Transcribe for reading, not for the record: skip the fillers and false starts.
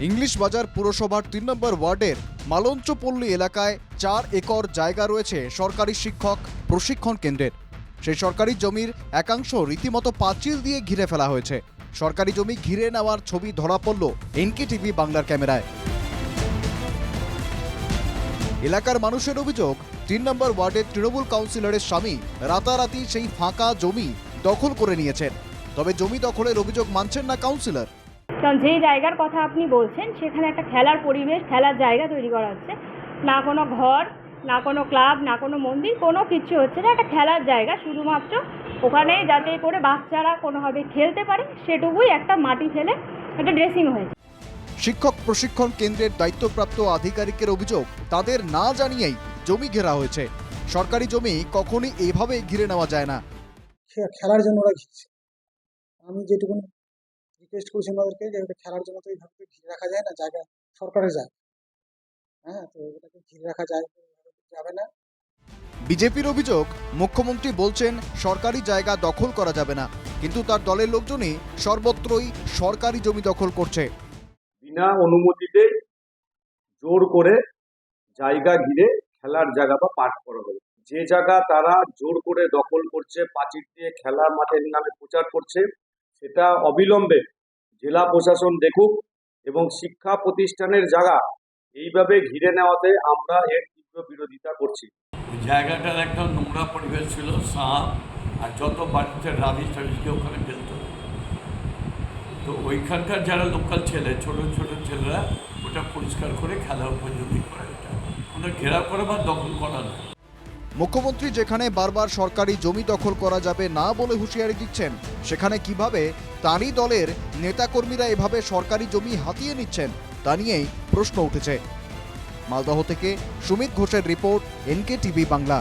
English বাজার পুরসভার ৩ নম্বর ওয়ার্ডের মালঞ্চপল্লী এলাকায় ৪ একর জায়গা রয়েছে সরকারি শিক্ষক প্রশিক্ষণ কেন্দ্রের। সেই সরকারি জমির একাংশ রীতিমতো পাঁচিল দিয়ে ঘিরে ফেলা হয়েছে। সরকারি জমি ঘিরে নেওয়ার ছবি ধরা পড়ল এনকেটিভি বাংলার ক্যামেরায়। এলাকার মানুষের অভিযোগ, ৩ নম্বর ওয়ার্ডের তৃণমূল কাউন্সিলরের স্বামী রাতারাতি সেই ফাঁকা জমি দখল করে নিয়েছেন। তবে জমি দখলের অভিযোগ মানছেন না কাউন্সিলর। কারণ যেই জায়গার কথা আপনি বলছেন সেখানে একটা খেলার পরিবেশ, খেলার জায়গা তৈরি করা হচ্ছে, না কোনো ঘর, না কোনো ক্লাব, না কোনো মন্দির, কোনো কিছু হচ্ছে না। একটা খেলার জায়গা, শুধুমাত্র ওখানে যাতে করে বাচ্চারা কোনোভাবে খেলতে পারে সেটুকুই একটা মাটি ফেলে একটা ড্রেসিং হয়েছে। শিক্ষক প্রশিক্ষণ কেন্দ্রের দায়িত্বপ্রাপ্ত আধিকারিকের অভিযোগ, তাদের না জানিয়েই জমি ঘেরা হয়েছে। সরকারি জমি কখনই এভাবে ঘিরে নেওয়া যায় না। খেলার জন্য ওরা ঘিরছে। আমি যেটুকু রিকোয়েস্ট করেছি ওনাদেরকে যে ওটা খেলার জন্য তো এইভাবে ঘিরে রাখা যায় না, জায়গা সরকারের জায়গা। হ্যাঁ, তো এটাকে ঘিরে রাখা যাবে না। বিজেপির অভিযোগ, মুখ্যমন্ত্রী বলছেন সরকারি জায়গা দখল করা যাবে না, কিন্তু তার দলের লোকজনই সর্বত্রই সরকারি জমি দখল করছে। বিনা অনুমতিতে জোর করে জায়গা ঘিরে খেলার জায়গা বা পার্ক করা হবে। যে জায়গা তারা জোর করে দখল করছে, পাঁচিল দিয়ে খেলা মাঠের নামে প্রচার করছে, সেটা অবিলম্বে জেলা প্রশাসন দেখুক এবং শিক্ষা প্রতিষ্ঠানের জায়গা এইভাবে ঘিরে নেওয়াতে আমরা এর তীব্র বিরোধিতা করছি। জায়গাটার একটা নোংরা পরিবেশ ছিল, সাপ আর যত বাড়িতে রাবিশ টাবিশকে ওখানে ফেলতো। তো ওইখানকার যারা লোকাল ছেলে, ছোট ছোট ছেলেরা ওটা পরিষ্কার করে খেলা উপযোগী করে, এটা ওটা ঘেরাও করা বা দখল করা না। মুখ্যমন্ত্রী যেখানে বারবার সরকারি জমি দখল করা যাবে না বলে হুঁশিয়ারি দিচ্ছেন, সেখানে কিভাবে তাঁরই দলের নেতাকর্মীরা এভাবে সরকারি জমি হাতিয়ে নিচ্ছেন তা নিয়েই প্রশ্ন উঠেছে। মালদহ থেকে সুমিত ঘোষের রিপোর্ট, এনকেটিভি বাংলা।